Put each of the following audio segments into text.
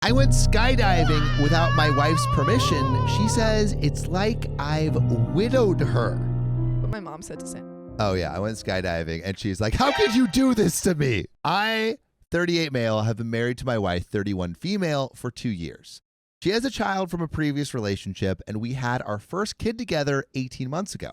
I went skydiving without my wife's permission. She says it's like I've widowed her. What my mom said to say. Oh, yeah. I went skydiving, and she's like, how could you do this to me? I, 38 male, have been married to my wife, 31 female, for 2 years. She has a child from a previous relationship, and we had our first kid together 18 months ago.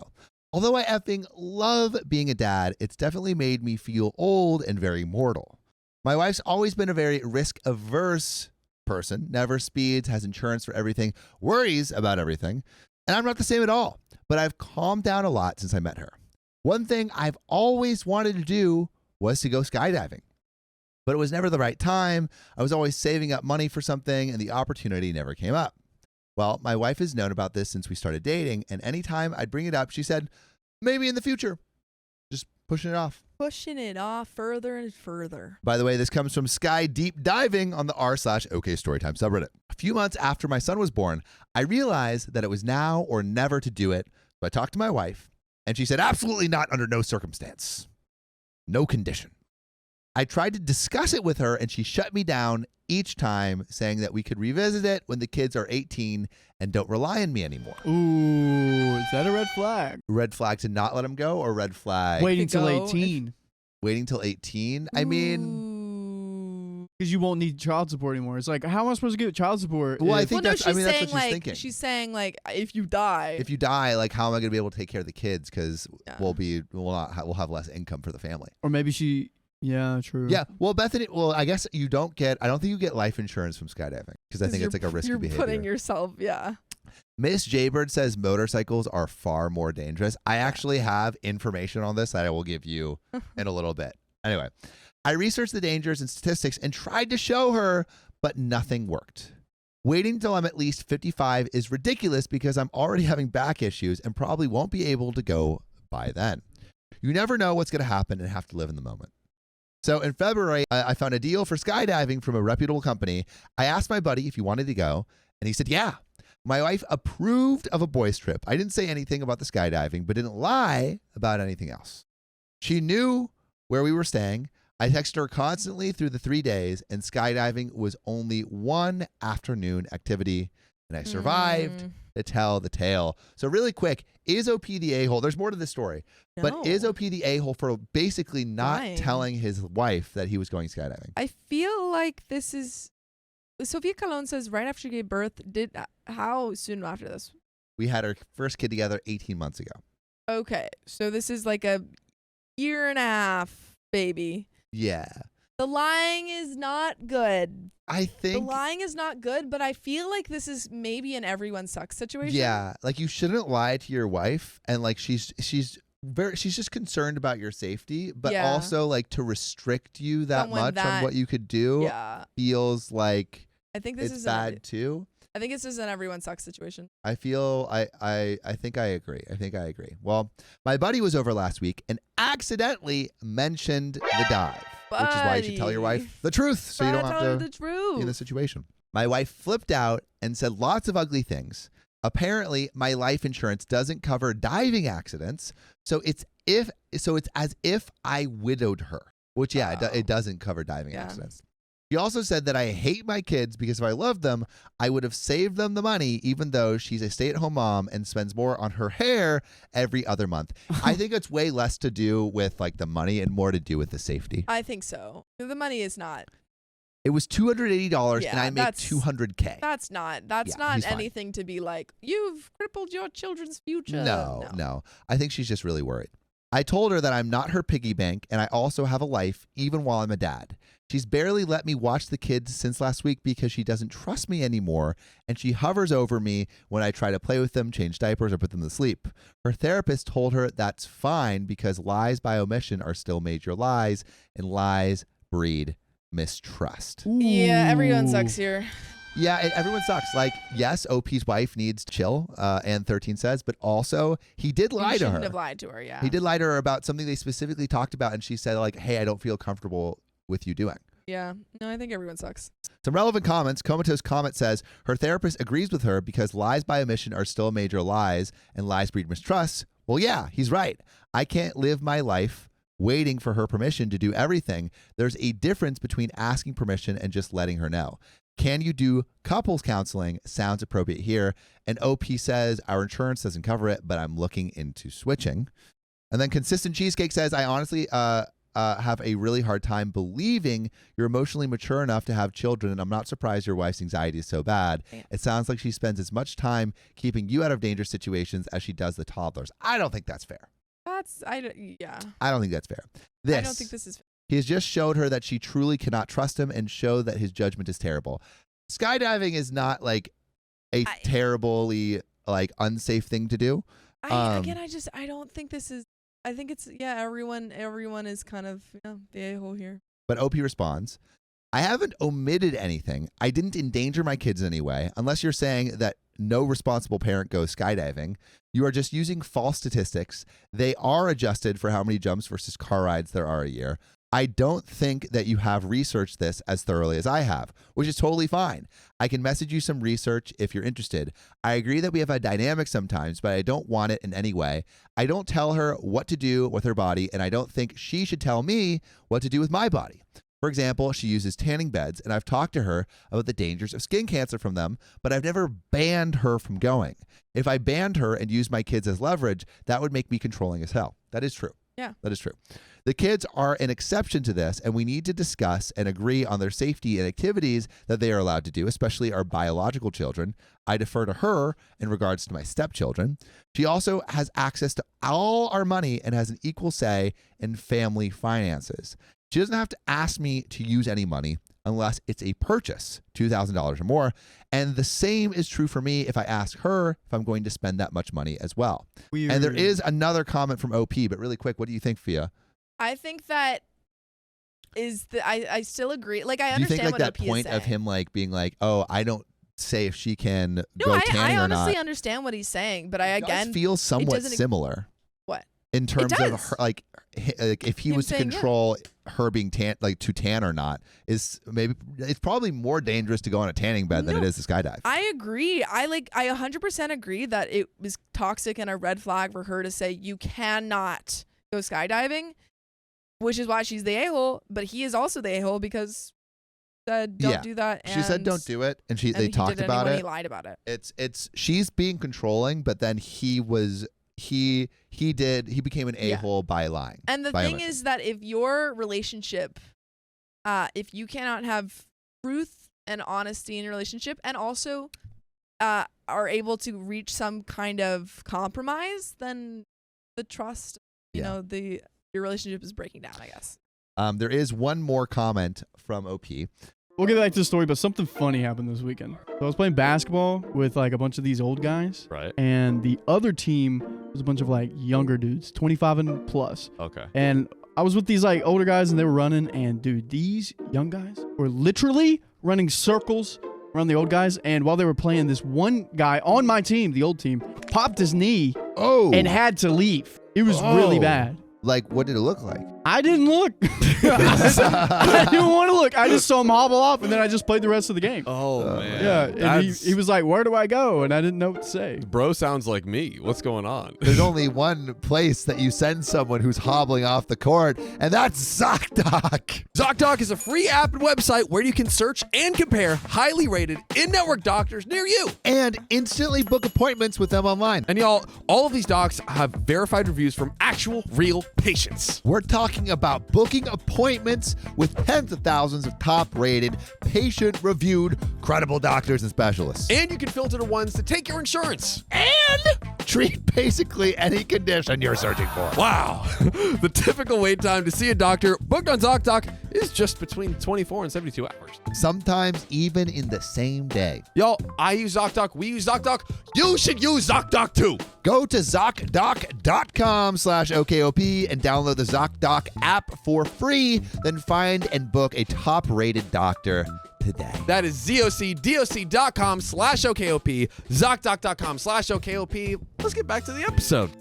Although I effing love being a dad, it's definitely made me feel old and very mortal. My wife's always been a very risk-averse person, never speeds, has insurance for everything, worries about everything, and I'm not the same at all, but I've calmed down a lot since I met her. One thing I've always wanted to do was to go skydiving, but it was never the right time. I was always saving up money for something, and the opportunity never came up. Well, my wife has known about this since we started dating, and anytime I'd bring it up, she said, maybe in the future. Just pushing it off. Pushing it off further and further. By the way, this comes from Sky Deep Diving on the r/OKstorytime subreddit. A few months after my son was born, I realized that it was now or never to do it. So I talked to my wife, and she said, absolutely not, under no circumstance. No condition. I tried to discuss it with her, and she shut me down each time, saying that we could revisit it when the kids are 18 and don't rely on me anymore. Ooh, is that a red flag? Red flag to not let him go, or red flag Waiting till go 18. waiting till 18? I mean, Because you won't need child support anymore. It's like, how am I supposed to get child support? well, I if- think no, that's, I mean, that's what she's thinking. She's saying like, if you die. If you die, like, how am I going to be able to take care of the kids? Because Yeah. we'll have less income for the family. or maybe she, yeah, true. Yeah. Well, Bethany, I guess I don't think you get life insurance from skydiving, because I think it's like a risky You're behavior. putting yourself, yeah. Miss Jaybird says motorcycles are far more dangerous. I actually have information on this that I will give you in a little bit. Anyway, I researched the dangers and statistics and tried to show her, but nothing worked. Waiting till I'm at least 55 is ridiculous because I'm already having back issues and probably won't be able to go by then. You never know what's going to happen and have to live in the moment. So in February, I found a deal for skydiving from a reputable company. I asked my buddy if he wanted to go, and he said, yeah. My wife approved of a boys' trip. I didn't say anything about the skydiving, but didn't lie about anything else. She knew where we were staying. I texted her constantly through the 3 days, and skydiving was only one afternoon activity, and I survived to tell the tale. So really quick, is OP the a-hole? There's more to this story, but is OP the a-hole for basically not Lying. telling his wife that he was going skydiving? I feel like this is. Sofia Calon says right after she gave birth. How soon after this? We had our first kid together 18 months ago. Okay, so this is like a year and a half baby. Yeah. The lying is not good. I The think, lying is not good, but I feel like this is maybe an everyone sucks situation. yeah, like you shouldn't lie to your wife, and like she's just concerned about your safety, but Yeah. also like to restrict you that Someone much on what you could do Yeah. feels like I think this it's is bad too. I think this is an everyone sucks situation. I feel I think I agree. Well, my buddy was over last week and accidentally mentioned the dive, which is why you should tell your wife the truth so you don't Tell have her to the truth. be in the situation. My wife flipped out and said lots of ugly things. Apparently, my life insurance doesn't cover diving accidents, so it's as if I widowed her, which it doesn't cover diving accidents. She also said that I hate my kids because if I loved them, I would have saved them the money, even though she's a stay-at-home mom and spends more on her hair every other month. I think it's way less to do with like the money and more to do with the safety. I think so. The money is not. It was $280 Yeah, and I make $200K. That's not he's fine. anything to be like, you've crippled your children's future. No. I think she's just really worried. I told her that I'm not her piggy bank and I also have a life even while I'm a dad. She's barely let me watch the kids since last week because she doesn't trust me anymore, and she hovers over me when I try to play with them, change diapers, or put them to sleep. Her therapist told her that's fine because lies by omission are still major lies, and lies breed mistrust. Yeah, everyone Ooh. sucks here. Yeah, everyone sucks. Like, yes, OP's wife needs to chill, and 13 says, but also he did lie to her. He shouldn't have lied to her, yeah. He did lie to her about something they specifically talked about, and she said, like, hey, I don't feel comfortable with you doing. Yeah. No, I think everyone sucks. Some relevant comments. Comatose comment says, her therapist agrees with her because lies by omission are still major lies, and lies breed mistrust. Well, yeah, he's right. I can't live my life waiting for her permission to do everything. There's a difference between asking permission and just letting her know. Can you do couples counseling? Sounds appropriate here. And OP says, our insurance doesn't cover it, but I'm looking into switching. And then Consistent Cheesecake says, I honestly have a really hard time believing you're emotionally mature enough to have children, and I'm not surprised your wife's anxiety is so bad. Yeah. It sounds like she spends as much time keeping you out of dangerous situations as she does the toddlers. I don't think that's fair. Yeah. I don't think that's fair. I don't think this is fair. He has just showed her that she truly cannot trust him and show that his judgment is terrible. Skydiving is not like a terribly like unsafe thing to do. I don't think this is. I think it's everyone is kind of the a-hole here. But OP responds, I haven't omitted anything. I didn't endanger my kids in any way, unless you're saying that no responsible parent goes skydiving. You are just using false statistics. They are adjusted for how many jumps versus car rides there are a year. I don't think that you have researched this as thoroughly as I have, which is totally fine. I can message you some research if you're interested. I agree that we have a dynamic sometimes, but I don't want it in any way. I don't tell her what to do with her body, and I don't think she should tell me what to do with my body. For example, she uses tanning beds, and I've talked to her about the dangers of skin cancer from them, but I've never banned her from going. If I banned her and used my kids as leverage, that would make me controlling as hell. That is true. Yeah. That is true. The kids are an exception to this, and we need to discuss and agree on their safety and activities that they are allowed to do, especially our biological children. I defer to her in regards to my stepchildren. She also has access to all our money and has an equal say in family finances. She doesn't have to ask me to use any money unless it's a purchase, $2,000 or more. And the same is true for me if I ask her if I'm going to spend that much money as well. Weird. And there is another comment from OP, but really quick, what do you think, Fia? I think that is I still agree. Like I Do you understand think like what that OP point is of saying. him like being like, oh, I don't say if she can No, go I tanning or honestly not. understand what he's saying, but I It does again feel somewhat doesn't- similar. What? In terms of does. her, like if he Him was to saying, yeah. control her being to tan or not, is maybe it's probably more dangerous to go on a tanning bed than it No. is to skydive. I agree. I 100% agree that it was toxic and a red flag for her to say you cannot go skydiving, which is why she's the a-hole. But he is also the a-hole because said don't do that. And She said don't do it, and they he talked did about anyway, it. He lied about it. It's she's being controlling, but then he became an a-hole by lying. And the by thing omission. is that if your relationship, if you cannot have truth and honesty in your relationship, and also are able to reach some kind of compromise, then the trust, your relationship is breaking down, I guess. There is one more comment from OP. We'll get back to the story, but something funny happened this weekend. So I was playing basketball with like a bunch of these old guys. Right. And the other team was a bunch of like younger dudes, 25 and plus. Okay. And I was with these like older guys and they were running. And dude, these young guys were literally running circles around the old guys. And while they were playing, this one guy on my team, the old team, popped his knee and had to leave. It was really bad. Like, what did it look like? I didn't look. I didn't want to look. I just saw him hobble off, and then I just played the rest of the game. Oh, man. Yeah, and he was like, where do I go? And I didn't know what to say. Bro sounds like me. What's going on? There's only one place that you send someone who's hobbling off the court, and that's ZocDoc. ZocDoc is a free app and website where you can search and compare highly rated in-network doctors near you. And instantly book appointments with them online. And y'all, all of these docs have verified reviews from actual, real patients. We're talking about booking appointments with tens of thousands of top-rated, patient-reviewed, credible doctors and specialists. And you can filter the ones that take your insurance. And treat basically any condition you're searching for. Wow. The typical wait time to see a doctor booked on ZocDoc is just between 24 and 72 hours. Sometimes even in the same day. Y'all, I use ZocDoc. We use ZocDoc. You should use ZocDoc too. Go to ZocDoc.com/OKOP and download the ZocDoc app for free. Then find and book a top-rated doctor today. That is ZocDoc.com/OKOP, ZocDoc.com/OKOP. Let's get back to the episode.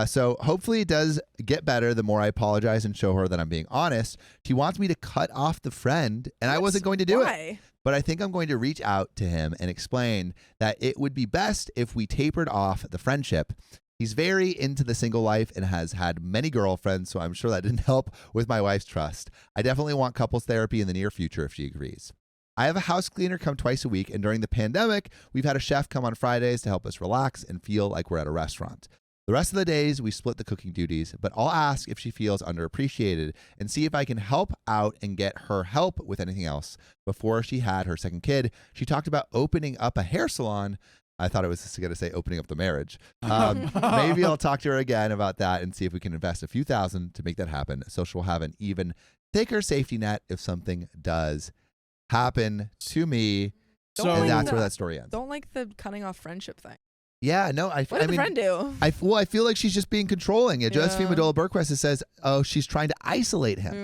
So hopefully it does get better the more I apologize and show her that I'm being honest. She wants me to cut off the friend, and I wasn't going to do it. But I think I'm going to reach out to him and explain that it would be best if we tapered off the friendship. He's very into the single life and has had many girlfriends, so I'm sure that didn't help with my wife's trust. I definitely want couples therapy in the near future if she agrees. I have a house cleaner come twice a week, and during the pandemic, we've had a chef come on Fridays to help us relax and feel like we're at a restaurant. The rest of the days, we split the cooking duties, but I'll ask if she feels underappreciated and see if I can help out and get her help with anything else. Before she had her second kid, she talked about opening up a hair salon. I thought it was going to say opening up the marriage. Maybe I'll talk to her again about that and see if we can invest a few thousand to make that happen so she'll have an even thicker safety net if something does happen to me. And that's where that story ends. Don't like the cutting off friendship thing. Yeah, no, What did the friend do? I feel like she's just being controlling. Josephine Medola Bergquist says, "Oh, she's trying to isolate him."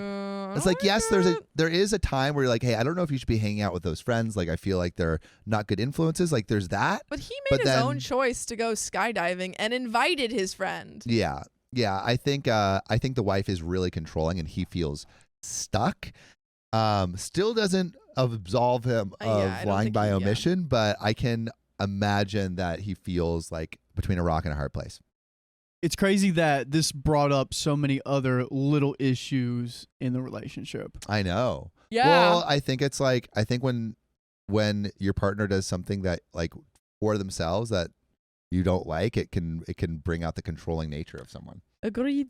It's like, yes, there is a time where you're like, "Hey, I don't know if you should be hanging out with those friends. Like, I feel like they're not good influences." Like, there's that. But he made his own choice to go skydiving and invited his friend. Yeah. I think the wife is really controlling, and he feels stuck. Still doesn't absolve him of lying by omission, but I can imagine that he feels like between a rock and a hard place. It's crazy that this brought up so many other little issues in the relationship. I know. Yeah. Well, I think it's like, when your partner does something that like for themselves that you don't like, it can bring out the controlling nature of someone. Agreed.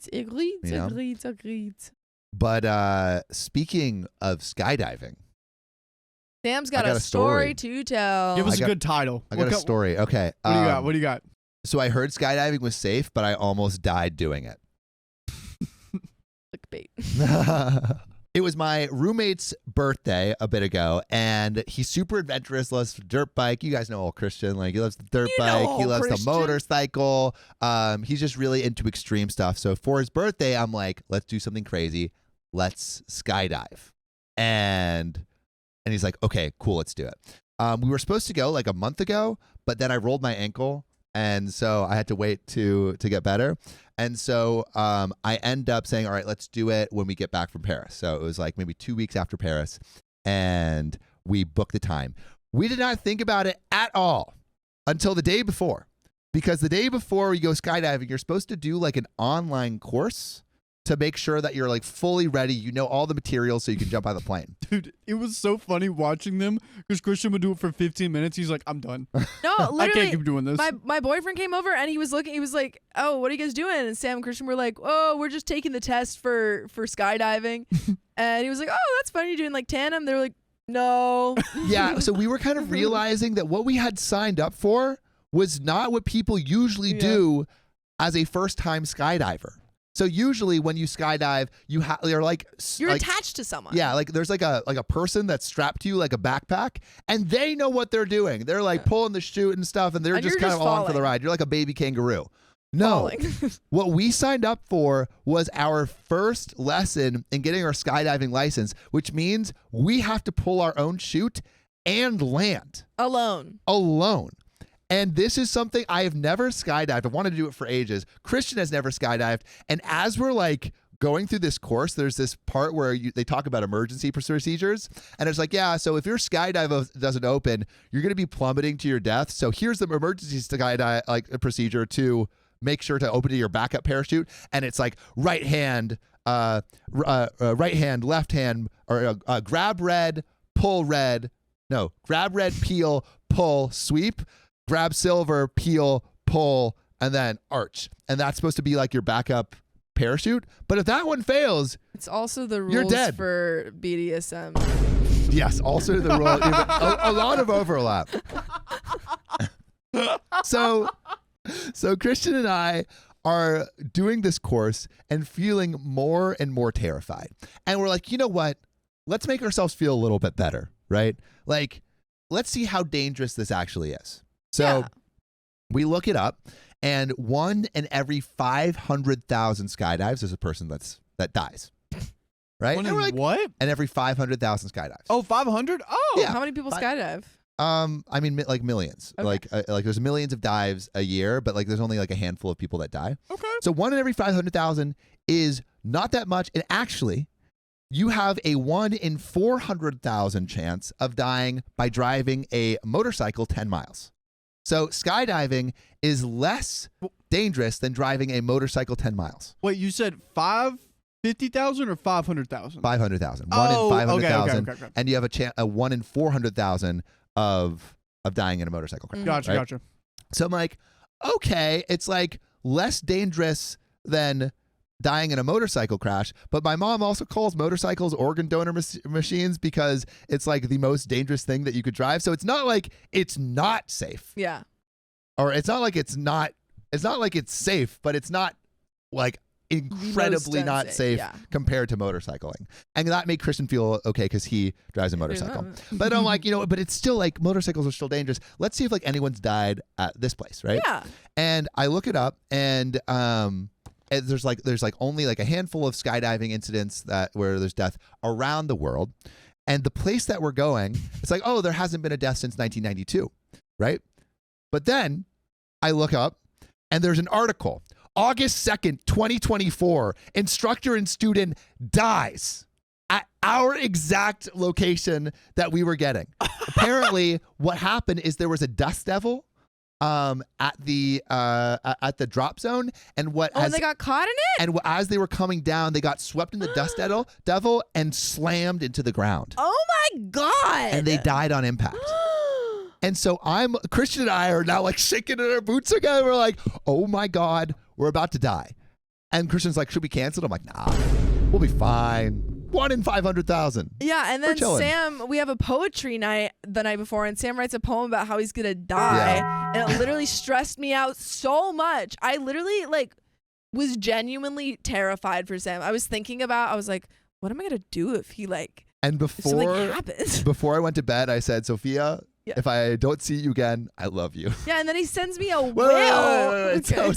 But speaking of skydiving, Sam's got a story to tell. Give us a good title. I got a story. Okay. What do you got? So I heard skydiving was safe, but I almost died doing it. Clickbait. It was my roommate's birthday a bit ago, and he's super adventurous, loves dirt bike. You guys know old Christian. Like, he loves the dirt bike. He loves the motorcycle. He's just really into extreme stuff. So for his birthday, I'm like, let's do something crazy. Let's skydive. And he's like, okay, cool, let's do it. We were supposed to go like a month ago, but then I rolled my ankle, and so I had to wait to get better. And so I end up saying, all right, let's do it when we get back from Paris. So it was like maybe 2 weeks after Paris, and we booked the time. We did not think about it at all until the day before, because the day before you go skydiving, you're supposed to do like an online course to make sure that you're like fully ready. You know all the materials so you can jump out of the plane. Dude, it was so funny watching them because Christian would do it for 15 minutes. He's like, I'm done. No, literally. I can't keep doing this. My boyfriend came over and he was looking. He was like, oh, what are you guys doing? And Sam and Christian were like, oh, we're just taking the test for skydiving. And he was like, oh, that's fun. You're doing like tandem. They were like, no. Yeah, so we were kind of realizing that what we had signed up for was not what people usually do as a first-time skydiver. So usually when you skydive, you're attached to someone. Yeah, like there's like a person that's strapped to you like a backpack, and they know what they're doing. They're like pulling the chute and stuff, and they're just kind of along for the ride. You're like a baby kangaroo. No, what we signed up for was our first lesson in getting our skydiving license, which means we have to pull our own chute and land alone. And this is something I have never skydived. I wanted to do it for ages. Christian has never skydived. And as we're like going through this course, there's this part where they talk about emergency procedures. And it's like, yeah, so if your skydive doesn't open, you're going to be plummeting to your death. So here's the emergency skydive procedure to make sure to open your backup parachute. And it's like right hand, left hand, or grab red, pull red. No, grab red, peel, pull, sweep. Grab silver, peel, pull, and then arch. And that's supposed to be like your backup parachute. But if that one fails, it's also the rules you're dead. For BDSM. Yes, also the rule. a lot of overlap. So Christian and I are doing this course and feeling more and more terrified. And we're like, you know what? Let's make ourselves feel a little bit better, right? Like, let's see how dangerous this actually is. So we look it up, and 1 in every 500,000 skydives is a person that dies. Right? And we're like, what? And every 500,000 skydives. Oh, 500? Oh. Yeah. How many people skydive? I mean, like millions. Okay. Like there's millions of dives a year, but like there's only like a handful of people that die. Okay. So 1 in every 500,000 is not that much. And actually, you have a 1 in 400,000 chance of dying by driving a motorcycle 10 miles. So skydiving is less dangerous than driving a motorcycle 10 miles. Wait, you said 5 50,000 or 500,000? 500,000. Oh, One in 500,000. okay. And you have a 1 in 400,000 of dying in a motorcycle crash. Gotcha, right? gotcha. So I'm like, okay, it's like less dangerous than dying in a motorcycle crash, but my mom also calls motorcycles organ donor machines because it's like the most dangerous thing that you could drive. So it's not like it's not safe. Yeah. Or it's not like it's like it's safe, but it's not like incredibly not safe compared to motorcycling. And that made Christian feel okay because he drives a motorcycle. But I'm like, but it's still like motorcycles are still dangerous. Let's see if like anyone's died at this place, right? Yeah. And I look it up, and there's only like a handful of skydiving incidents where there's death around the world. And the place that we're going, it's like, oh, there hasn't been a death since 1992, right? But then I look up, and there's an article. August 2nd, 2024, instructor and student dies at our exact location that we were getting. Apparently, what happened is there was a dust devil at the drop zone, and they got caught in it? And as they were coming down, they got swept in the dust devil and slammed into the ground. Oh my God. And they died on impact. And so Christian and I are now like shaking in our boots again. We're like, oh my God, we're about to die. And Christian's like, should we cancel? I'm like, nah, we'll be fine. 1 in 500,000. Yeah, and then Sam, we have a poetry night the night before, and Sam writes a poem about how he's gonna die, and it literally stressed me out so much. I literally was genuinely terrified for Sam. I was like, what am I gonna do if he And something happens? Before I went to bed, I said, Sophia, if I don't see you again, I love you. Yeah, and then he sends me a whale. Wait. Okay.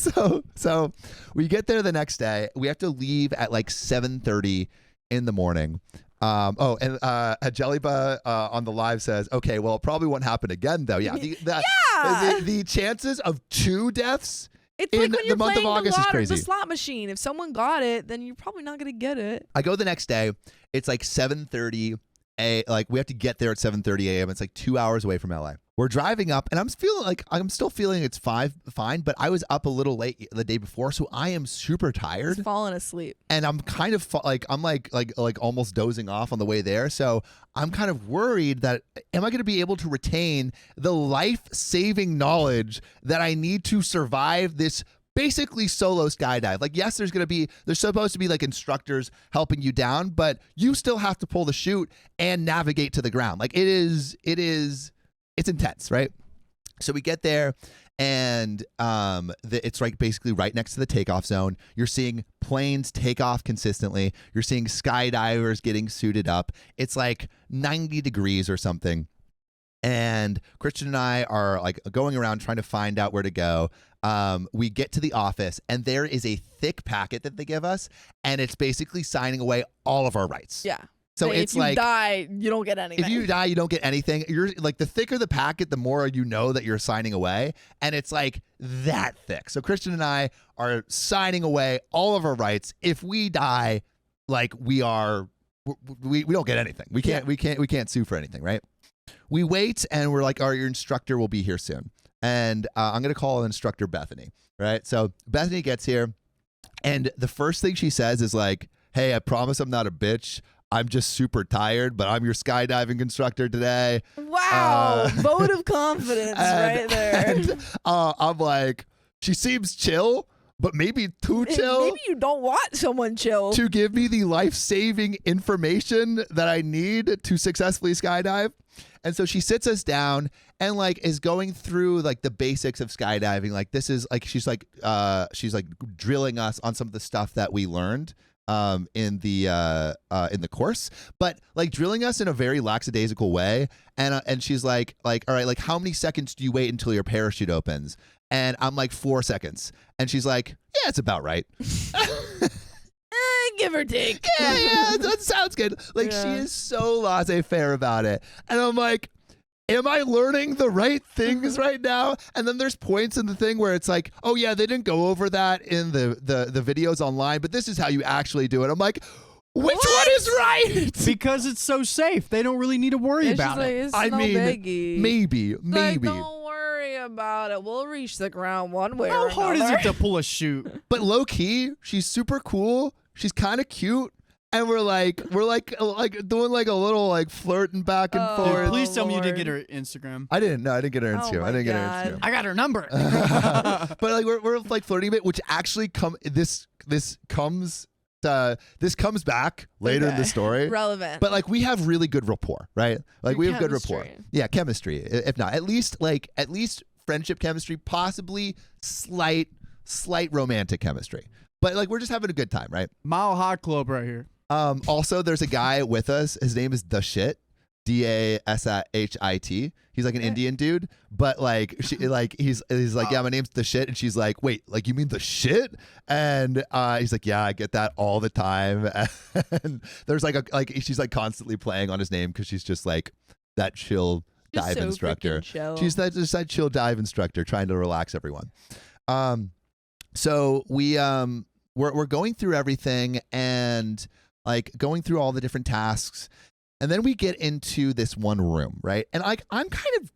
So we get there the next day. We have to leave at like 7:30 in the morning. Jellyba on the live says, okay, well, it probably won't happen again, though. Yeah. The chances of 2 deaths it's in like when you're the month of playing August is crazy. The slot machine. If someone got it, then you're probably not going to get it. I go the next day. It's like 7:30. We have to get there at 7:30 a.m. It's like 2 hours away from LA. We're driving up, and I'm still feeling it's fine, but I was up a little late the day before, so I am super tired. Just falling asleep. And I'm kind of I'm almost dozing off on the way there. So I'm kind of worried that am I going to be able to retain the life-saving knowledge that I need to survive this basically solo skydive? Like, yes, there's supposed to be like instructors helping you down, but you still have to pull the chute and navigate to the ground. Like it's intense, right? So we get there, and it's like basically right next to the takeoff zone. You're seeing planes take off consistently. You're seeing skydivers getting suited up. It's like 90 degrees or something. And Christian and I are like going around trying to find out where to go. We get to the office, and there is a thick packet that they give us, and it's basically signing away all of our rights. Yeah. So if it's you like, die, you don't get anything. If you die, you don't get anything. You're like, the thicker the packet, the more you know that you're signing away. And it's like that thick. So Christian and I are signing away all of our rights. If we die, like we don't get anything. We can't sue for anything, right? We wait, and we're like, your instructor will be here soon. And I'm going to call instructor Bethany, right? So Bethany gets here, and the first thing she says is like, hey, I promise I'm not a bitch. I'm just super tired, but I'm your skydiving instructor today. Wow. Vote of confidence right there. And I'm like, she seems chill, but maybe too chill. Maybe you don't want someone chill. To give me the life-saving information that I need to successfully skydive. And so she sits us down and like is going through like the basics of skydiving. Like this is like, she's like drilling us on some of the stuff that we learned in the course, but like drilling us in a very lackadaisical way. And she's like, all right, like how many seconds do you wait until your parachute opens? And I'm like 4 seconds. And she's like, yeah, it's about right. Give or take. Yeah, that sounds good. Like she is so laissez-faire about it. And I'm like, am I learning the right things right now? And then there's points in the thing where it's like, oh yeah, they didn't go over that in the videos online, but this is how you actually do it. I'm like, which one is right? Because it's so safe. They don't really need to worry about it. It's no biggie. Maybe. Like, don't worry about it. We'll reach the ground one way or How another. hard is it to pull a chute? But low key, she's super cool. she's kind of cute. And we're like doing like a little like flirting back and forth. Dude, please tell me you didn't Lord. get her Instagram. I didn't get her Oh Instagram. my I didn't get her God. Instagram. I got her number. But like we're like flirting a bit, which actually this comes back later in the Okay. story. Relevant. But like we have really good rapport, right? Like Your we have good rapport. chemistry. Yeah, chemistry. If not, at least friendship chemistry, possibly slight romantic chemistry. But like we're just having a good time, right? Mile High Club right here. Also, there's a guy with us. His name is The Shit, DASHIT. He's like an Indian dude, but like he's like, yeah, my name's The Shit, and she's like, wait, like you mean the shit? And he's like, yeah, I get that all the time. And there's she's like constantly playing on his name because she's just like that chill Just dive so instructor. freaking chill. She's that chill dive instructor trying to relax everyone. So we're going through everything and like going through all the different tasks. And then we get into this one room, right? And like I'm kind of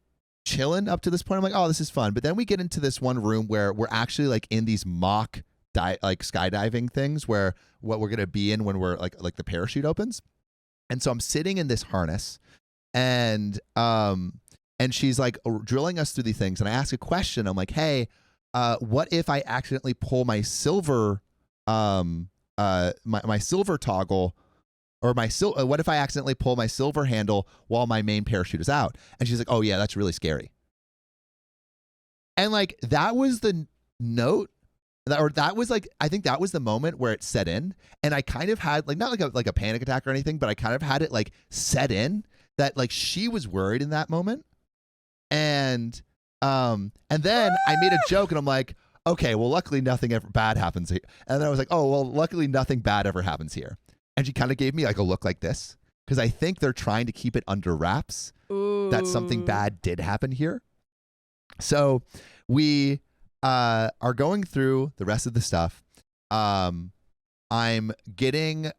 chilling up to this point. I'm like, oh, this is fun. But then we get into this one room where we're actually like in these mock skydiving things where what we're gonna be in when we're like the parachute opens. And so I'm sitting in this harness and she's like drilling us through these things. And I ask a question. I'm like, hey, what if I accidentally pull my silver my silver toggle, or what if I accidentally pull my silver handle while my main parachute is out? And she's like, oh yeah, that's really scary. And like that was the note that was like, I think that was the moment where it set in. And I kind of had like, not like a panic attack or anything, but I kind of had it like set in that like she was worried in that moment. And then I made a joke and I'm like, okay, well, luckily nothing ever bad happens here. And then I was like, oh, well, luckily nothing bad ever happens here. And she kind of gave me like a look like this because I think they're trying to keep it under wraps that something bad did happen here. So we are going through the rest of the stuff. I'm getting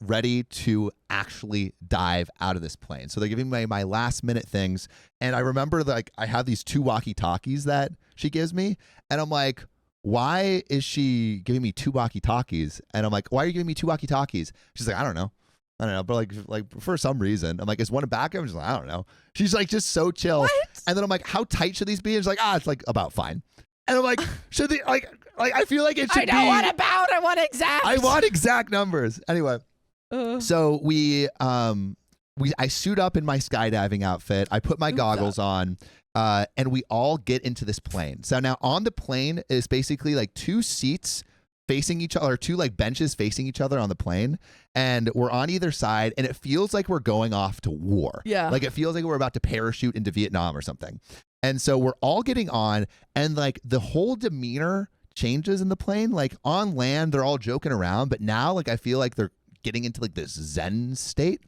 ready to actually dive out of this plane. So they're giving me my last minute things. And I remember like I have these 2 walkie-talkies that she gives me. And I'm like, why is she giving me 2 walkie-talkies? And I'm like, why are you giving me 2 walkie-talkies? She's like, I don't know. But like for some reason, I'm like, is one a backup? I'm just like, I don't know. She's like, just so chill. What? And then I'm like, how tight should these be? And she's like, it's like about fine. And I'm like, should they like I feel like it should be. I don't want about. I want exact. I want exact numbers. Anyway, so I suit up in my skydiving outfit. I put my goggles on, and we all get into this plane. So now on the plane is basically like 2 seats facing each other, 2 like benches facing each other on the plane, and we're on either side, and it feels like we're going off to war. Yeah. Like it feels like we're about to parachute into Vietnam or something. And so we're all getting on, and like the whole demeanor changes in the plane. Like on land, they're all joking around, but now like I feel like they're getting into like this Zen state.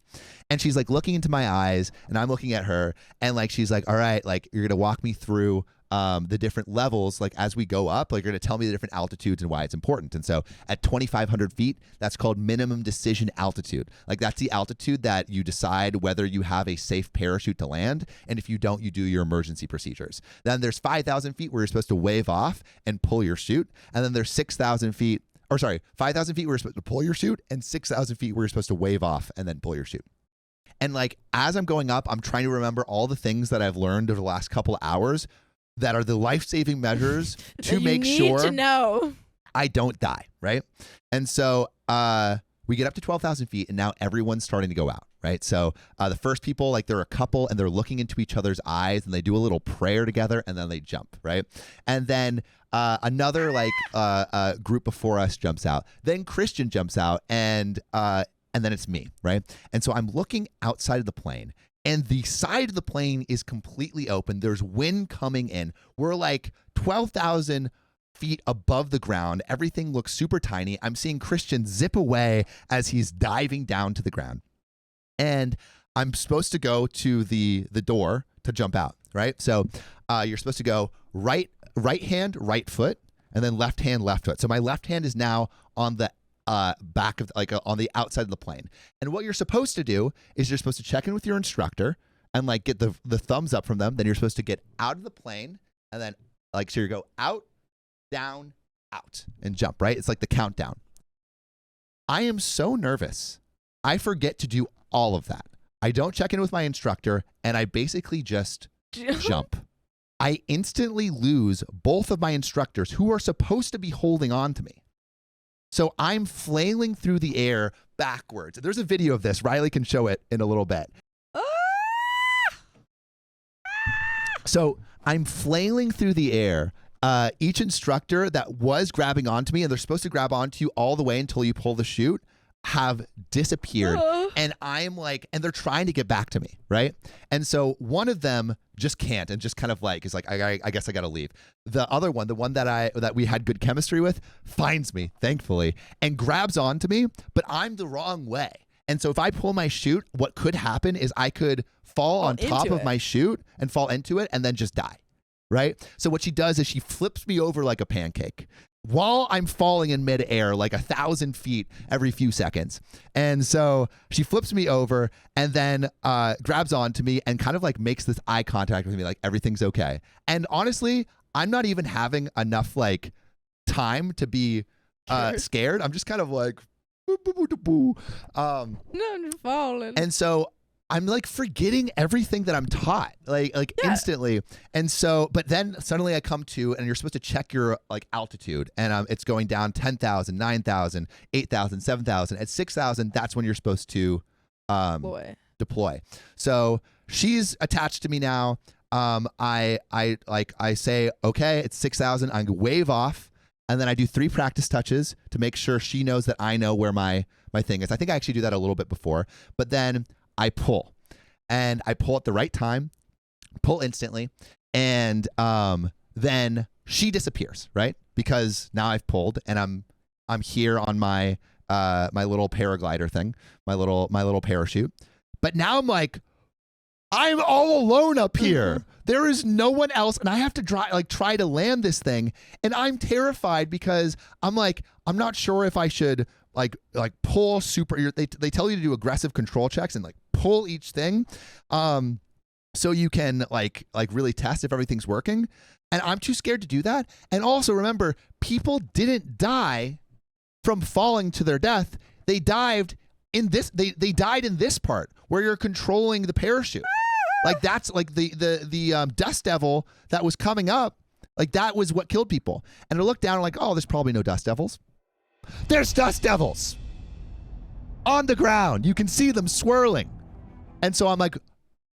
And she's like looking into my eyes, and I'm looking at her, and like she's like, all right, like you're gonna walk me through the different levels, like as we go up, like you're gonna tell me the different altitudes and why it's important. And so at 2,500 feet, that's called minimum decision altitude. Like that's the altitude that you decide whether you have a safe parachute to land, and if you don't, you do your emergency procedures. Then there's 5,000 feet where you're supposed to wave off and pull your chute, and then there's 5,000 feet where you're supposed to pull your chute, and 6,000 feet where you're supposed to wave off and then pull your chute. And like as I'm going up, I'm trying to remember all the things that I've learned over the last couple of hours that are the life-saving measures to make sure to know. I don't die, right? And so we get up to 12,000 feet, and now everyone's starting to go out, right? So the first people, like they're a couple, and they're looking into each other's eyes, and they do a little prayer together, and then they jump, right? And then another like group before us jumps out. Then Christian jumps out, and then it's me, right? And so I'm looking outside of the plane, and the side of the plane is completely open. There's wind coming in. We're like 12,000 feet above the ground. Everything looks super tiny. I'm seeing Christian zip away as he's diving down to the ground. And I'm supposed to go to the door to jump out, right? So you're supposed to go right hand, right foot, and then left hand, left foot. So my left hand is now on the back of on the outside of the plane. And what you're supposed to do is you're supposed to check in with your instructor and like get the thumbs up from them. Then you're supposed to get out of the plane, and then like, so you go out, down, out, and jump, right? It's like the countdown. I am so nervous. I forget to do all of that. I don't check in with my instructor, and I basically just jump. I instantly lose both of my instructors who are supposed to be holding on to me. So I'm flailing through the air backwards. There's a video of this. Riley can show it in a little bit. So I'm flailing through the air. Each instructor that was grabbing onto me, and they're supposed to grab onto you all the way until you pull the chute, have disappeared. And I'm like, and they're trying to get back to me, right? And so one of them just can't, and just kind of like is like, I guess I gotta leave. The other one, the one that we had good chemistry with, finds me, thankfully, and grabs onto me, but I'm the wrong way. And so if I pull my chute, what could happen is I could fall on top of my chute and fall into it and then just die, right? So what she does is she flips me over like a pancake while I'm falling in midair like 1,000 feet every few seconds. And so she flips me over and then grabs onto me and kind of like makes this eye contact with me like everything's okay. And honestly, I'm not even having enough like time to be scared. I'm just kind of like, boo, boo, boo, boo, boo. No, I'm falling. And so I'm like forgetting everything that I'm taught, like instantly. And so, but then suddenly I come to, and you're supposed to check your like altitude, and it's going down 10,000, 9,000, 8,000, 7,000. At 6,000, that's when you're supposed to deploy. So she's attached to me now. I say, okay, it's 6,000. I wave off, and then I do 3 practice touches to make sure she knows that I know where my thing is. I think I actually do that a little bit before, but then I pull, and I pull at the right time, pull instantly, and then she disappears, right? Because now I've pulled, and I'm here on my my little paraglider thing, my little parachute. But now I'm like, I'm all alone up here. There is no one else, and I have to try to land this thing, and I'm terrified because I'm like, I'm not sure if I should like pull super. They tell you to do aggressive control checks and like pull each thing, so you can like really test if everything's working. And I'm too scared to do that. And also remember, people didn't die from falling to their death. They dived in this. They died in this part where you're controlling the parachute. Like that's like the dust devil that was coming up. Like that was what killed people. And I look down and like, oh, there's probably no dust devils. There's dust devils on the ground. You can see them swirling. And so I'm like,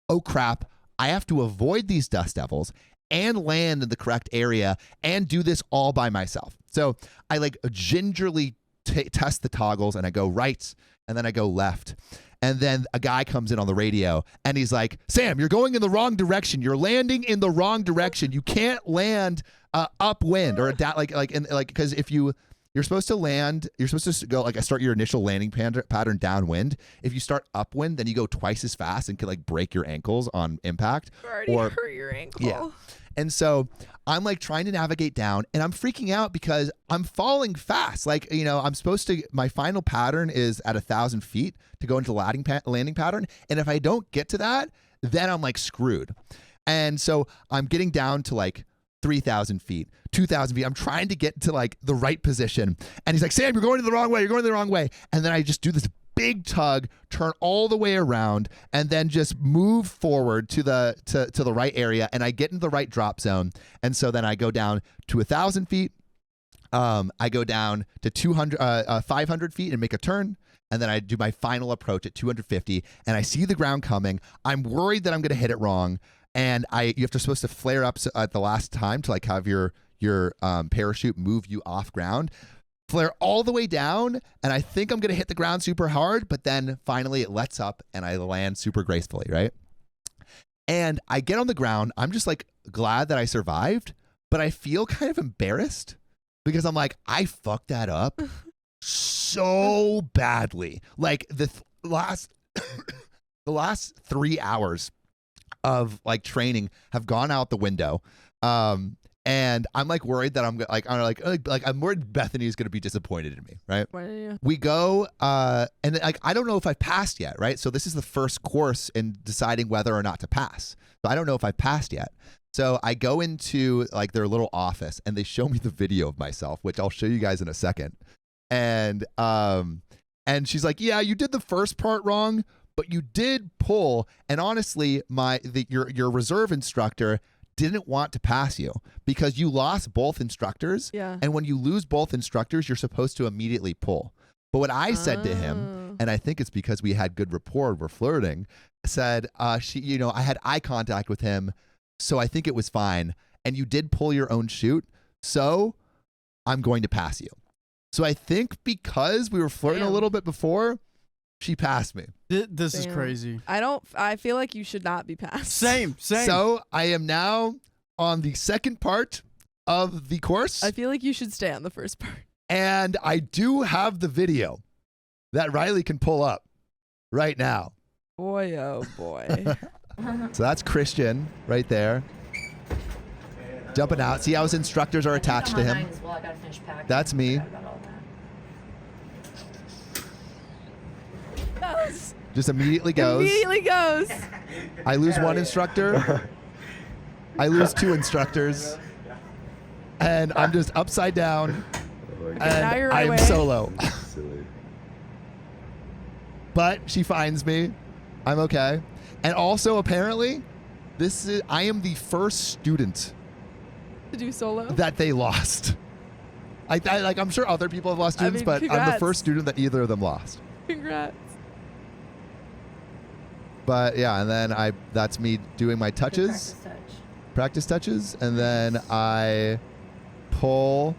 oh crap, I have to avoid these dust devils and land in the correct area and do this all by myself. So I like gingerly test the toggles, and I go right and then I go left. And then a guy comes in on the radio and he's like, Sam, you're going in the wrong direction. You're landing in the wrong direction. You can't land upwind or because if you're supposed to land, you're supposed to go like start your initial landing pattern downwind. If you start upwind, then you go twice as fast and could like break your ankles on impact. Or hurt your ankle. Yeah. And so I'm like trying to navigate down, and I'm freaking out because I'm falling fast. Like, I'm supposed to, my final pattern is at 1,000 feet to go into the landing pattern. And if I don't get to that, then I'm like screwed. And so I'm getting down to like 3,000 feet, 2,000 feet. I'm trying to get to like the right position. And he's like, Sam, you're going the wrong way. You're going the wrong way. And then I just do this big tug, turn all the way around, and then just move forward to the right area. And I get into the right drop zone. And so then I go down to 1,000 feet. I go down to 500 feet and make a turn. And then I do my final approach at 250. And I see the ground coming. I'm worried that I'm going to hit it wrong. And supposed to flare up at the last time to like have your parachute move you off ground, flare all the way down, and I think I'm gonna hit the ground super hard, but then finally it lets up and I land super gracefully, right? And I get on the ground. I'm just like glad that I survived, but I feel kind of embarrassed because I'm like, I fucked that up so badly. Like the last 3 hours of like training have gone out the window, and I'm like worried that I'm worried Bethany is going to be disappointed in me, right? Yeah. We go, and like I don't know if I've passed yet, right? So this is the first course in deciding whether or not to pass. So I don't know if I've passed yet. So I go into like their little office, and they show me the video of myself, which I'll show you guys in a second. And And she's like, yeah, you did the first part wrong, but you did pull. And honestly, your reserve instructor didn't want to pass you because you lost both instructors. Yeah. And when you lose both instructors, you're supposed to immediately pull. But what I said to him, and I think it's because we had good rapport, we're flirting, said, I had eye contact with him, so I think it was fine. And you did pull your own chute, so I'm going to pass you. So I think because we were flirting a little bit before, she passed me. This is crazy. I feel like you should not be passed. Same. So I am now on the second part of the course. I feel like you should stay on the first part. And I do have the video that Riley can pull up right now. Boy, oh boy. So that's Christian right there. Jumping out. See how his instructors are attached to him? That's me. Just immediately goes. Immediately goes. I lose one instructor. I lose two instructors. And I'm just upside down. now you're And I'm away. solo. But she finds me. I'm okay. And also, apparently, I am the first student To do solo. that they lost. I'm sure other people have lost students, but I'm the congrats. first student that either of them lost. Congrats. But yeah, and then that's me doing my touches, practice touches, and then I pull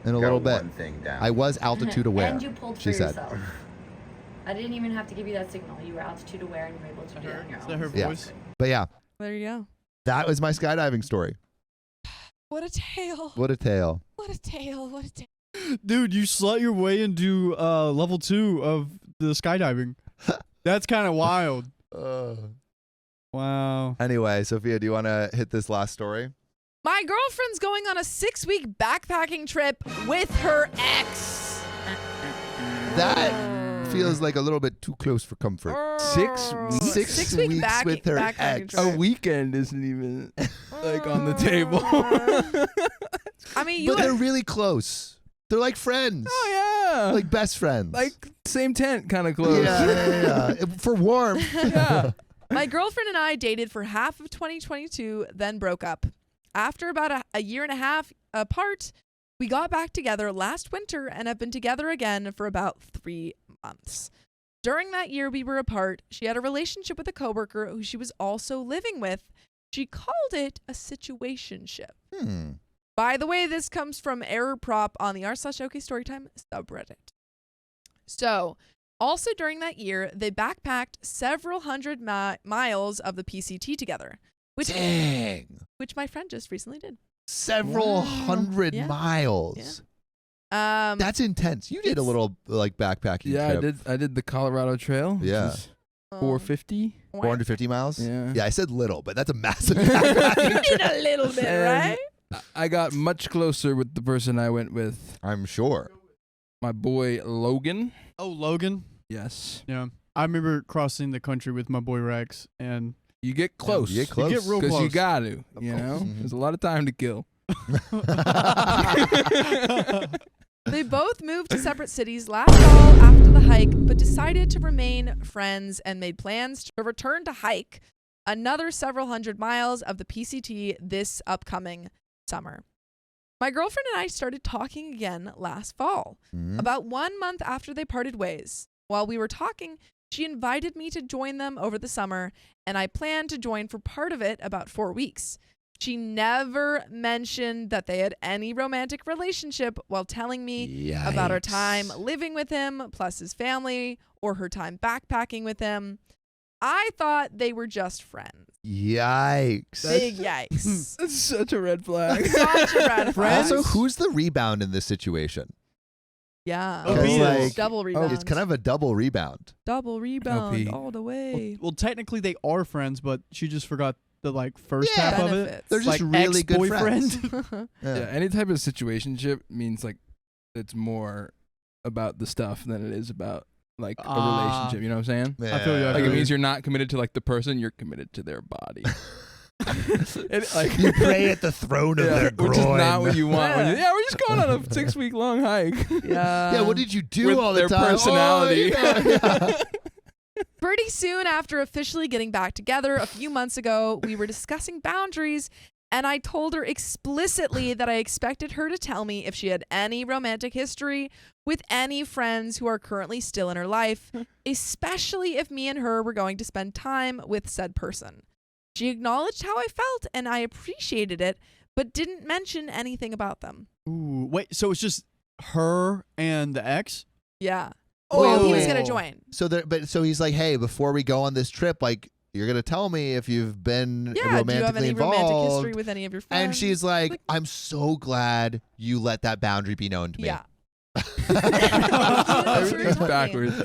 in a little bit. One thing down. I was altitude aware. And you pulled for she said. yourself. I didn't even have to give you that signal. You were altitude aware and you were able to do it on your Is own. that her Yeah. voice? But yeah, There you go. that was my skydiving story. What a tale. What a tale. What a tale. What a tale. Dude, you slut your way into level 2 of the skydiving. That's kind of wild. Wow. Anyway, Sophia, do you want to hit this last story? My girlfriend's going on a 6-week backpacking trip with her ex. That feels like a little bit too close for comfort. 6 weeks? 6 week weeks with her backpacking ex. trip. A weekend isn't even like on the table. I mean, you But they're really close. They're like friends. Oh yeah, Like best friends. like same tent kind of close. Yeah. For warmth. Yeah. My girlfriend and I dated for half of 2022, then broke up. After about a year and a half apart, we got back together last winter and have been together again for about 3 months. During that year we were apart, she had a relationship with a coworker who she was also living with. She called it a situationship. By the way, this comes from error prop on the r/OKstorytime subreddit. So, also during that year, they backpacked several hundred miles of the PCT together, Dang. which my friend just recently did. Several hundred Yeah. miles. Yeah. That's intense. You did a little like backpacking Yeah, trip. I did the Colorado Trail. which Yeah. is 450. 450 miles? Yeah. Yeah, I said little, but that's a massive backpacking You trip. did a little bit, And right? I got much closer with the person I went with, I'm sure. my boy Logan. Oh, Logan? Yes. Yeah. I remember crossing the country with my boy Rex, and You get close. You get close. you get real Because close. you got to, you know? Mhm. There's a lot of time to kill. They both moved to separate cities last fall after the hike, but decided to remain friends and made plans to return to hike another several hundred miles of the PCT this upcoming summer. My girlfriend and I started talking again last fall, about 1 month after they parted ways. While we were talking, she invited me to join them over the summer, and I planned to join for part of it, about 4 weeks. She never mentioned that they had any romantic relationship while telling me about her time living with him, plus his family, or her time backpacking with him. I thought they were just friends. Yikes. Big yikes. That's such a red flag. Such a red flag. Also, who's the rebound in this situation? Yeah. OP is. Like- double rebound. It's kind of a double rebound. double rebound OP. all the way. well, technically they are friends, but she just forgot the first half of it. Benefits. They're just Like really good friends. ex-boyfriend. Yeah, any type of situationship means like it's more about the stuff than it is about like a relationship. You know what I'm saying? I feel you. Yeah. Like it means you're not committed to like the person, you're committed to their body. Like, You pray at the throne of their groin. which is not what you want. Yeah. Yeah, we're just going on a 6-week-long hike. Yeah, what did you do With all the their time? personality. Oh, yeah. Pretty soon after officially getting back together a few months ago, we were discussing boundaries, and I told her explicitly that I expected her to tell me if she had any romantic history with any friends who are currently still in her life, especially if me and her were going to spend time with said person. She acknowledged how I felt, and I appreciated it, but didn't mention anything about them. Ooh, wait, so it's just her and the ex? Yeah. Oh. Well, he was going to join. So he's like, hey, before we go on this trip, like, you're gonna tell me if you've been Yeah, romantically do you have any involved. romantic history with any of your friends? And she's like, I'm so glad you let that boundary be known to me. Yeah. Everything's backwards.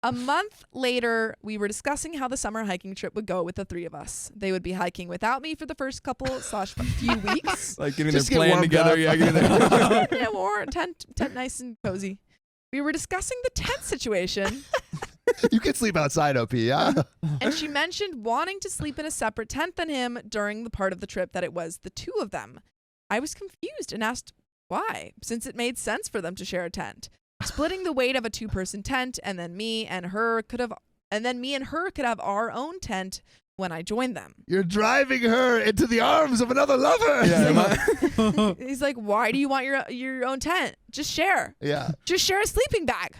A month later, we were discussing how the summer hiking trip would go with the three of us. They would be hiking without me for the first few weeks. Like getting Just their get plan warmed together. up. Yeah, getting their Yeah, more tent nice and cozy. We were discussing the tent situation, You can sleep outside, OP, yeah? and she mentioned wanting to sleep in a separate tent than him during the part of the trip that it was the two of them. I was confused and asked why, since it made sense for them to share a tent. Splitting the weight of a two-person tent, and then me and her could have our own tent when I joined them. You're driving her into the arms of another lover. Yeah, He's like, why do you want your own tent? Just share. Yeah. Just share a sleeping bag.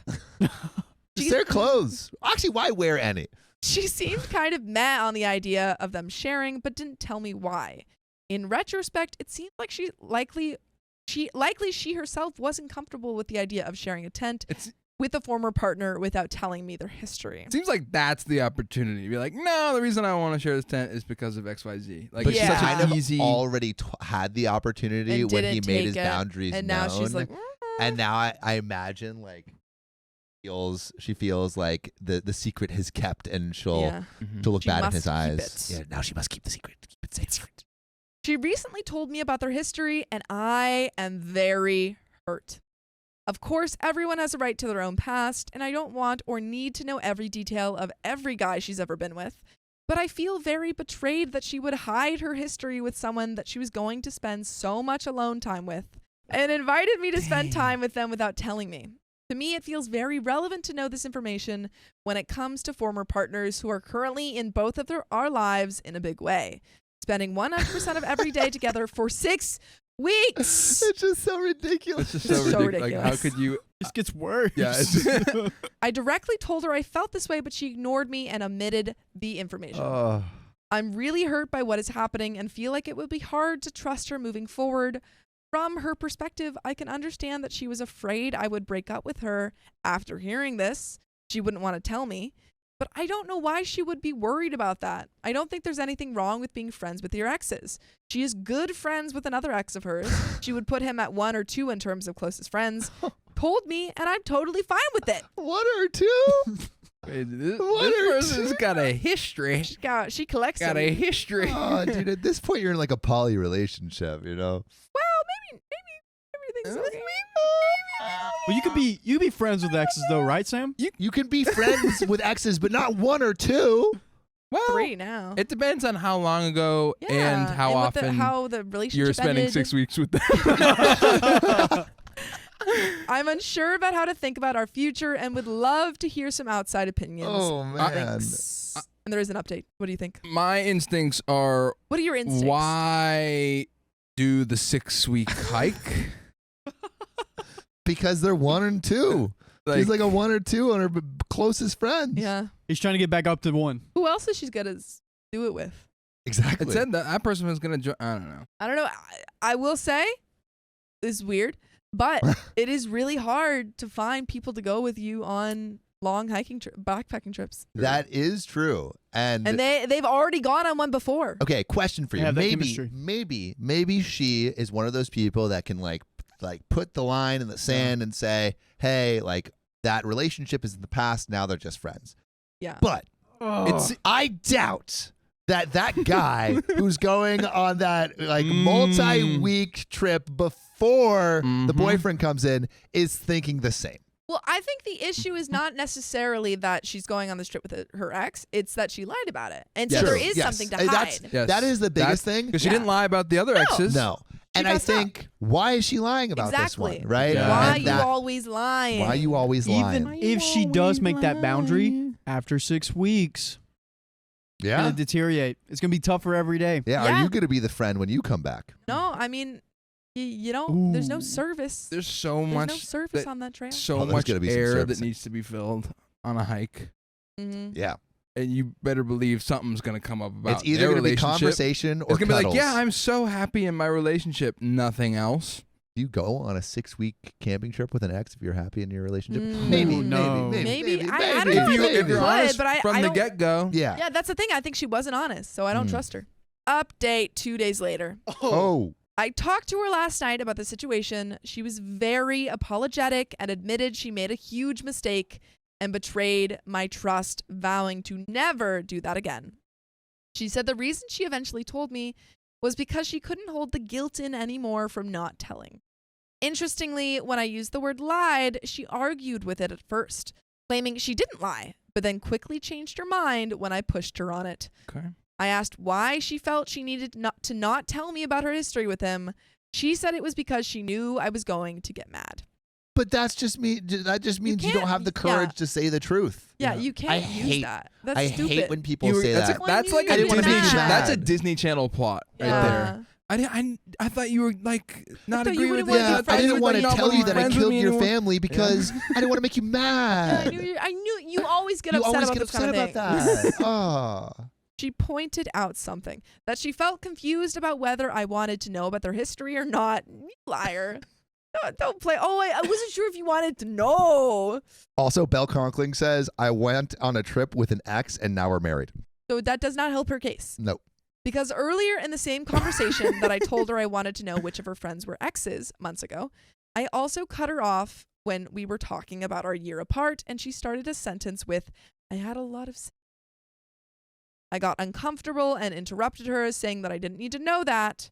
Just their clothes. Actually, why wear any? She seemed kind of meh on the idea of them sharing, but didn't tell me why. In retrospect, it seemed like she herself wasn't comfortable with the idea of sharing a tent with a former partner without telling me their history. Seems like that's the opportunity. Be like, no, the reason I want to share this tent is because of XYZ. Like, But it's she Yeah. such kind an of easy. already had the opportunity And when he didn't made his take it, boundaries and now she's known. like, And now I imagine like she feels like the secret is kept, and she'll yeah. look She bad in must his keep eyes. it. Yeah, now she must keep the secret. Keep it safe. She recently told me about their history, and I am very hurt. Of course, everyone has a right to their own past, and I don't want or need to know every detail of every guy she's ever been with. But I feel very betrayed that she would hide her history with someone that she was going to spend so much alone time with, and invited me to spend time with them without telling me. To me, it feels very relevant to know this information when it comes to former partners who are currently in both of our lives in a big way, spending 100% of every day together for 6 weeks. It's just so ridiculous. It's just so So ridiculous. Like, how ridiculous. could you? This gets worse. Yeah. It's, I directly told her I felt this way, but she ignored me and omitted the information. I'm really hurt by what is happening and feel like it would be hard to trust her moving forward. From her perspective, I can understand that she was afraid I would break up with her after hearing this. She wouldn't want to tell me. But I don't know why she would be worried about that. I don't think there's anything wrong with being friends with your exes. She is good friends with another ex of hers. She would put him at 1 or 2 in terms of closest friends. Told me, and I'm totally fine with it. 1 or 2? Wait, this What are person's got a history. She collects Got them. a history. Oh, dude, at this point, you're in like a poly relationship, you know? Well, maybe everything's okay. Well, you could be friends with exes though, right, Sam? You can be friends with exes, but not 1 or 2. Well, 3 now. it depends on how long ago and how what often how the relationship you're spending ended. 6 weeks with them. I'm unsure about how to think about our future and would love to hear some outside opinions. Oh, man. Thanks. And there is an update. What do you think? My instincts are, What are your instincts? why do the 6-week hike? Because they're 1 and 2. He's like a 1 or 2 on her closest friends. Yeah. He's trying to get back up to 1. Who else is she gonna do it with? Exactly. It said that person was going to join. I don't know. I don't know. I will say, this is weird, but it is really hard to find people to go with you on long hiking backpacking trips. That is true. And they've already gone on one before. okay, question for you. Have that Maybe chemistry. she is one of those people that can like put the line in the sand and say, hey, like that relationship is in the past. Now they're just friends. Yeah. But I doubt that guy who's going on that like multi-week trip before the boyfriend comes in is thinking the same. Well, I think the issue is not necessarily that she's going on this trip with her ex. It's that she lied about it. And so Yes. there is Yes. something to That's- hide. Yes. That is the biggest thing. Because she didn't lie about the other exes. No. And I messed up. think, why is she lying about this one, Exactly. right? Yeah. Why And you that- always lying? Why you always lying? Even if she does make that boundary after 6 weeks, it's Yeah. gonna deteriorate. It's gonna be tougher every day. Yeah. Yeah. Are you going to be the friend when you come back? No, I mean, you don't. There's no Ooh. service. There's so There's much no service that- on that trail. so Oh, there's much gotta be some air that servicing. needs to be filled on a hike. Mm-hmm. Yeah. And you better believe something's going to come up about It's either their going to be relationship. conversation or It's going to be like, cuddles. yeah, I'm so happy in my relationship. Nothing else. Do you go on a 6-week camping trip with an ex if you're happy in your relationship? Mm. Maybe, Ooh, no. Maybe. I maybe. don't know. If, you, I think if you're would, honest but I from don't- the get-go. Yeah. Yeah, that's the thing. I think she wasn't honest, so I don't Mm. trust her. Update 2 days later. Oh. I talked to her last night about the situation. She was very apologetic and admitted she made a huge mistake and betrayed my trust, vowing to never do that again. She said the reason she eventually told me was because she couldn't hold the guilt in anymore from not telling. Interestingly, when I used the word lied, she argued with it at first, claiming she didn't lie, but then quickly changed her mind when I pushed her on it. Okay. I asked why she felt she needed to not tell me about her history with him. She said it was because she knew I was going to get mad. But that's just me. That just means you don't can't- have the yeah. courage to say the truth. Yeah, you can't I use hate- that. That's I stupid. hate when people You- say that's that. A, that's like I a didn't wanna Disney. make you That's a mad. Disney Channel plot right Yeah. there. I thought you were like not thought you agree with wouldn't it. wanna be Yeah, I friends didn't with want me to anymore. tell you that I Friends with killed me your anymore. family because I didn't want to make you Yeah, mad. I knew you always get You upset always about get this kind upset of about thing. that. Oh. She pointed out something, that she felt confused about whether I wanted to know about their history or not. You liar. Don't play. Oh, I wasn't sure if you wanted to know. Also, Belle Conkling says, I went on a trip with an ex and now we're married. So that does not help her case. Nope. Because earlier in the same conversation that I told her I wanted to know which of her friends were exes months ago, I also cut her off when we were talking about our year apart, and she started a sentence with, I had a lot of... I got uncomfortable and interrupted her, saying that I didn't need to know that.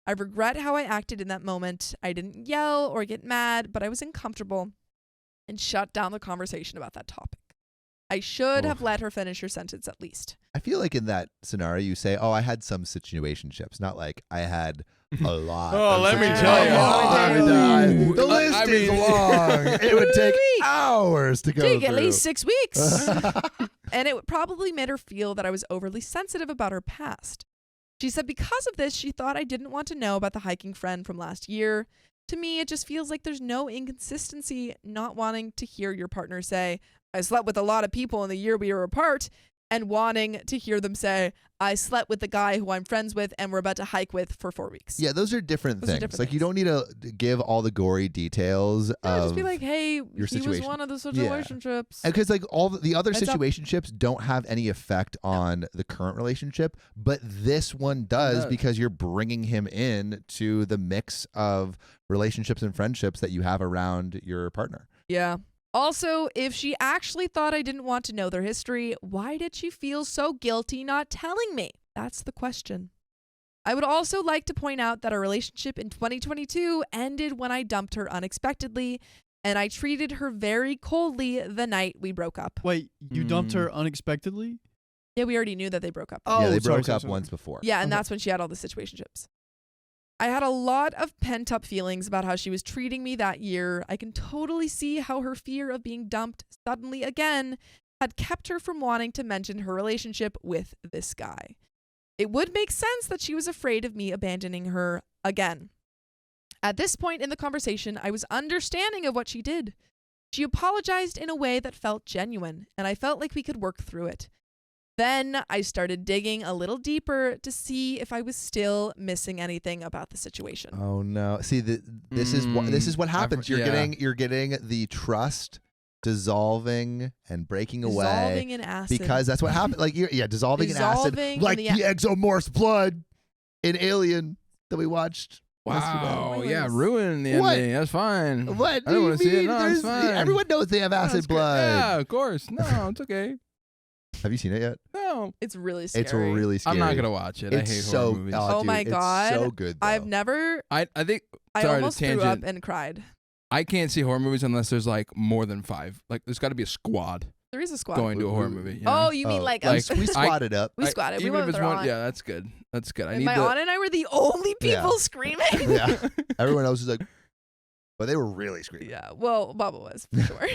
I regret how I acted in that moment. I didn't yell or get mad, but I was uncomfortable and shut down the conversation about that topic. I should have let her finish her sentence at least. I feel like in that scenario, you say, oh, I had some situationships, not like I had a lot. Oh, of let me situationships. tell you. Oh, the list I is mean- long. It would take Weeks. hours to go Take through. at least 6 weeks. And it probably made her feel that I was overly sensitive about her past. She said because of this, she thought I didn't want to know about the hiking friend from last year. To me, it just feels like there's no inconsistency not wanting to hear your partner say, I slept with a lot of people in the year we were apart, and wanting to hear them say, I slept with the guy who I'm friends with and we're about to hike with for 4 weeks. Yeah, those are different Those are things. different Like, you things. don't need to give all the gory details Yeah, of... just be like, hey, he was situation. one of the Yeah. situationships. Because like all the other Heads up. situationships don't have any effect on the current relationship, but this one does does. because you're bringing him in to the mix of relationships and friendships that you have around your partner. Yeah. Also, if she actually thought I didn't want to know their history, why did she feel so guilty not telling me? That's the question. I would also like to point out that our relationship in 2022 ended when I dumped her unexpectedly, and I treated her very coldly the night we broke up. Wait, you dumped her unexpectedly? Yeah, we already knew that they broke up. Oh, Yeah, they sorry, broke sorry, up sorry. once before. Yeah, and Okay. that's when she had all the situationships. I had a lot of pent-up feelings about how she was treating me that year. I can totally see how her fear of being dumped suddenly again had kept her from wanting to mention her relationship with this guy. It would make sense that she was afraid of me abandoning her again. At this point in the conversation, I was understanding of what she did. She apologized in a way that felt genuine, and I felt like we could work through it. Then I started digging a little deeper to see if I was still missing anything about the situation. Oh no! See, this is what happens. You're getting the trust dissolving and breaking away Dissolving in acid. because that's what happened. Like dissolving in acid, Dissolving like in the the exomorph's blood in Alien that we watched. Wow, yesterday. yeah, ruining the What? ending. That's fine. What? I don't want to see it. No, There's- it's fine. Everyone knows they have No, acid it's great. blood. Yeah, of course. No, it's okay. Have you seen it yet? No, It's really scary. It's really scary. I'm not gonna watch it. It's I hate so. horror movies. Oh, Oh dude, my it's God. so good. Though. I've never. I think. I Sorry to almost threw tangent. up and cried. I can't see horror movies unless there's like more than 5. Like there's got to be a squad There is a squad. going to a horror movie. You know? Oh, you mean like, like, we squatted up. we squatted. We even went if with it's our one, aunt. yeah, that's good. That's good. I And need my aunt and I were the only people screaming. Yeah. Everyone else is like, but they were really screaming. Yeah, well, Baba was, for sure.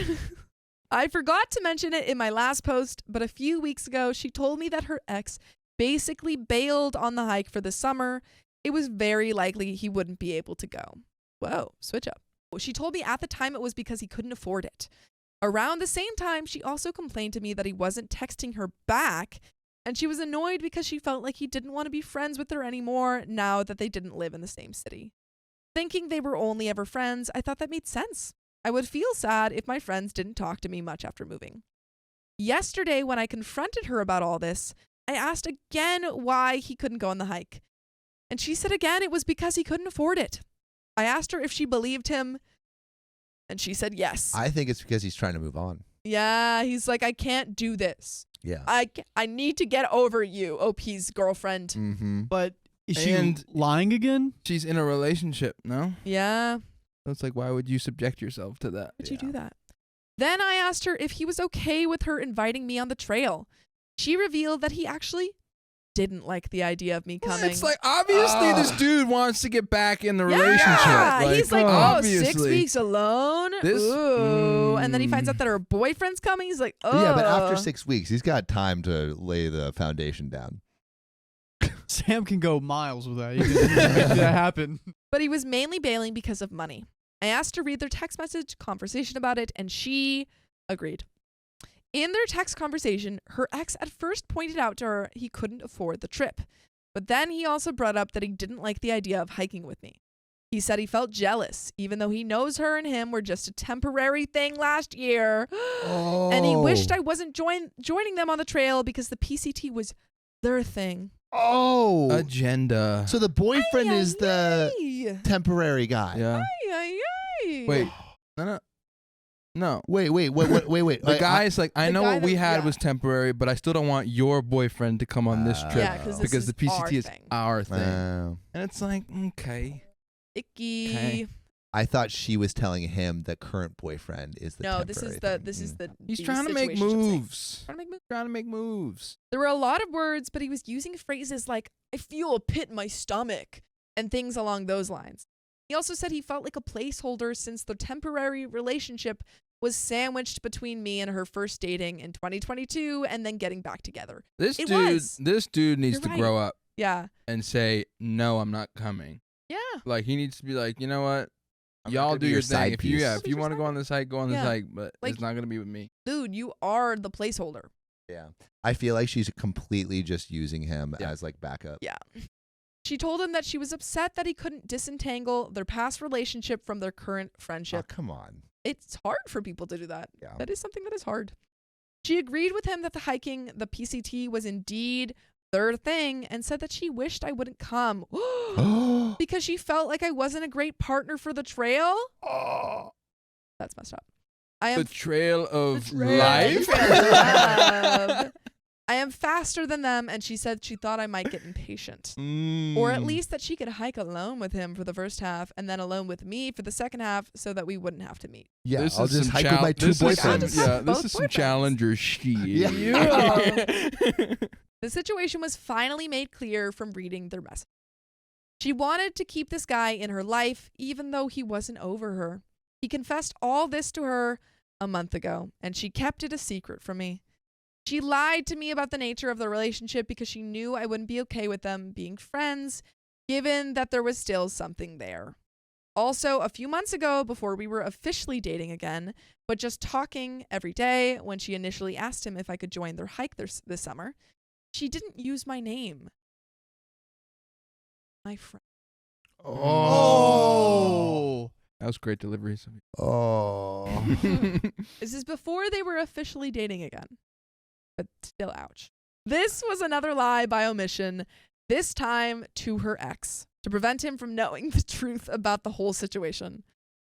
I forgot to mention it in my last post, but a few weeks ago, she told me that her ex basically bailed on the hike for the summer. It was very likely he wouldn't be able to go. Whoa, switch up. She told me at the time it was because he couldn't afford it. Around the same time, she also complained to me that he wasn't texting her back, and she was annoyed because she felt like he didn't want to be friends with her anymore now that they didn't live in the same city. Thinking they were only ever friends, I thought that made sense. I would feel sad if my friends didn't talk to me much after moving. Yesterday, when I confronted her about all this, I asked again why he couldn't go on the hike. And she said again it was because he couldn't afford it. I asked her if she believed him, and she said yes. I think it's because he's trying to move on. Yeah, he's like, I can't do this. Yeah. I need to get over you, OP's girlfriend. Mm-hmm. But is she And- lying again? She's in a relationship, no? Yeah, So it's like, why would you subject yourself to that? why'd you do that? Then I asked her if he was okay with her inviting me on the trail. She revealed that he actually didn't like the idea of me Well, coming. it's like, obviously, this dude wants to get back in the relationship. Yeah, he's like, oh, 6 obviously. weeks alone? This- Ooh. And then he finds out that her boyfriend's coming. He's like, oh. Yeah, but after 6 weeks, he's got time to lay the foundation down. Sam can go miles with that. He can make that happen. But he was mainly bailing because of money. I asked to read their text message conversation about it, and she agreed. In their text conversation, her ex at first pointed out to her he couldn't afford the trip. But then he also brought up that he didn't like the idea of hiking with me. He said he felt jealous, even though he knows her and him were just a temporary thing last year. And he wished I wasn't joining them on the trail because the PCT was their thing. Oh. Agenda. So the boyfriend is the Ay, temporary guy. Yeah. ay, ay. Wait. No. Wait. The guy's like, I The know guy what we that- had yeah. was temporary, but I still don't want your boyfriend to come on this trip Yeah, because because the PCT our is thing. our thing. Oh. And it's like, okay. Icky. Okay. I thought she was telling him the current boyfriend is the No, this temporary is the thing. this is the He's the trying to make situationship thing. moves. Trying to make moves. Trying to make moves. There were a lot of words, but he was using phrases like "I feel a pit in my stomach" and things along those lines. He also said he felt like a placeholder since the temporary relationship was sandwiched between me and her first dating in 2022 and then getting back together. This It dude needs You're to right. grow up Yeah. and say, no, I'm not coming. Yeah. Like, he needs to be like, you know what? I'm not Y'all gonna do be your side thing. If you, piece. if you want to go on this hike, go on this Yeah. hike, but Like- it's not going to be with me. Dude, you are the placeholder. Yeah. I feel like she's completely just using him Yeah. as like backup. Yeah. She told him that she was upset that he couldn't disentangle their past relationship from their current Oh, friendship. come on. It's hard for people to do that. Yeah. That is something that is hard. She agreed with him that the hiking, the PCT, was indeed their thing and said that she wished I wouldn't come because she felt like I wasn't a great partner for the trail. That's messed up. I am The trail of trail- life? the trail of love. I am faster than them, and she said she thought I might get impatient. Or at least that she could hike alone with him for the first half and then alone with me for the second half so that we wouldn't have to meet. Yeah, This I'll is just some hike with my two this is some- I'll boyfriends. just have this both is some boyfriends. challenger shit. Yeah. The situation was finally made clear from reading their message. She wanted to keep this guy in her life even though he wasn't over her. He confessed all this to her a month ago, and she kept it a secret from me. She lied to me about the nature of the relationship because she knew I wouldn't be okay with them being friends, given that there was still something there. Also, a few months ago, before we were officially dating again, but just talking every day, when she initially asked him if I could join their hike this summer, she didn't use my name. My friend. Oh. That was great delivery. Oh. This is before they were officially dating again. But still, ouch. This was another lie by omission, this time to her ex, to prevent him from knowing the truth about the whole situation.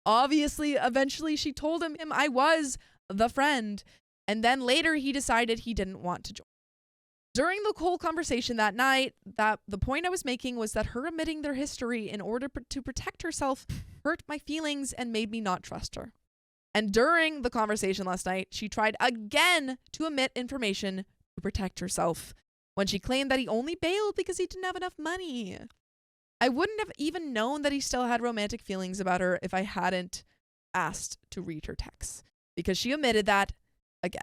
Obviously, eventually she told him I was the friend, and then later he decided he didn't want to join. During the whole conversation that night, the point I was making was that her admitting their history in order to protect herself hurt my feelings and made me not trust her. And during the conversation last night, she tried again to omit information to protect herself when she claimed that he only bailed because he didn't have enough money. I wouldn't have even known that he still had romantic feelings about her if I hadn't asked to read her texts, because she omitted that again.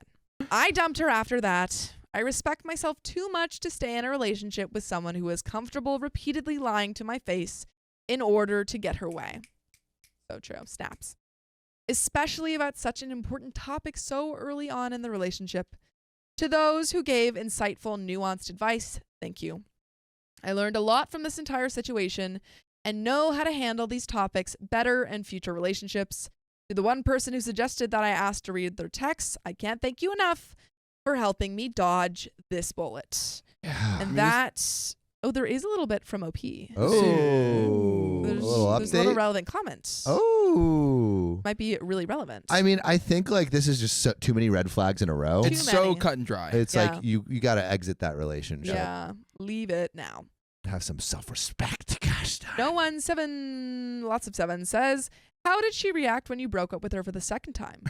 I dumped her after that. I respect myself too much to stay in a relationship with someone who is comfortable repeatedly lying to my face in order to get her way. So true. Snaps. Especially about such an important topic so early on in the relationship. To those who gave insightful, nuanced advice, thank you. I learned a lot from this entire situation and know how to handle these topics better in future relationships. To the one person who suggested that I asked to read their texts, I can't thank you enough for helping me dodge this bullet. Yeah. And that, there is a little bit from OP. Oh, There's a little a little update. relevant comment. Oh, Might be really relevant. I mean, I think like this is just too many red flags in a row. Too It's so many. cut and dry. It's Yeah. like you got to exit that relationship. Yeah, leave it now. Have some self-respect, gosh. No one, seven, lots of seven, says, how did she react when you broke up with her for the second time?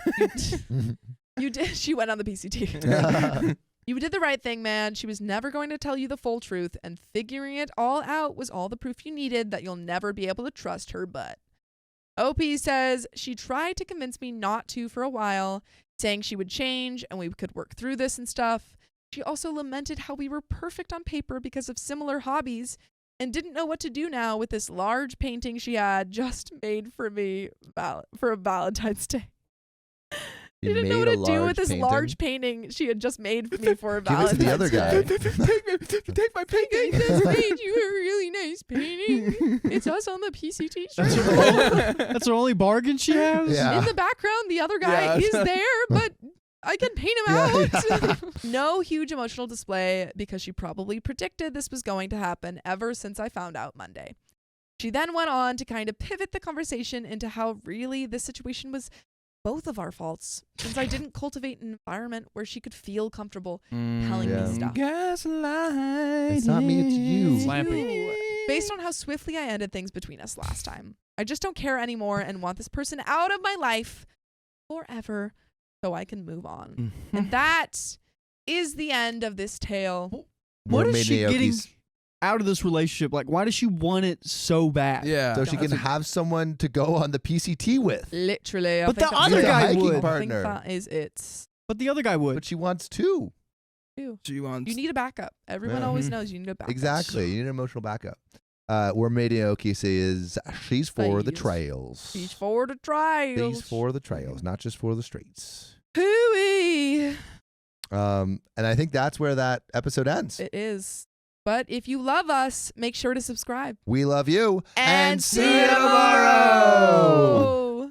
You did. She went on the PCT. You did the right thing, man. She was never going to tell you the full truth, and figuring it all out was all the proof you needed that you'll never be able to trust her butt. OP says, she tried to convince me not to for a while, saying she would change and we could work through this and stuff. She also lamented how we were perfect on paper because of similar hobbies and didn't know what to do now with this large painting she had just made for me for a Valentine's Day. She didn't know what to do with this large painting she had just made for me for a Give it to Valentine's the other guy. Take my painting. I just made you a really nice painting. It's us on the PCT That's shirt. that's her only bargain she has? Yeah. In the background, the other guy Yeah. is there, but I can paint him Yeah, out. No huge emotional display because she probably predicted this was going to happen ever since I found out Monday. She then went on to kind of pivot the conversation into how really this situation was both of our faults, since I didn't cultivate an environment where she could feel comfortable telling Yeah. me stuff. Gaslighting. It's not me, it's you. Slapping. Based on how swiftly I ended things between us last time, I just don't care anymore and want this person out of my life forever so I can move on. And that is the end of this tale. What is Mermaid she getting Naoki's- out of this relationship? Like, why does she want it so bad? Yeah. so she can have someone to go on the PCT with. Literally. I But think the that's other it. guy hiking would. I think partner. that is it. But the other guy would. But she wants two. She wants. You need a backup. Everyone Yeah. always knows you need a backup. Exactly. You need an emotional backup. Where Naoki says she's for the Please. trails. She's for the trials. She's for the trails, not just for the streets. Hooey. And I think that's where that episode ends. It is. But if you love us, make sure to subscribe. We love you. And see you tomorrow.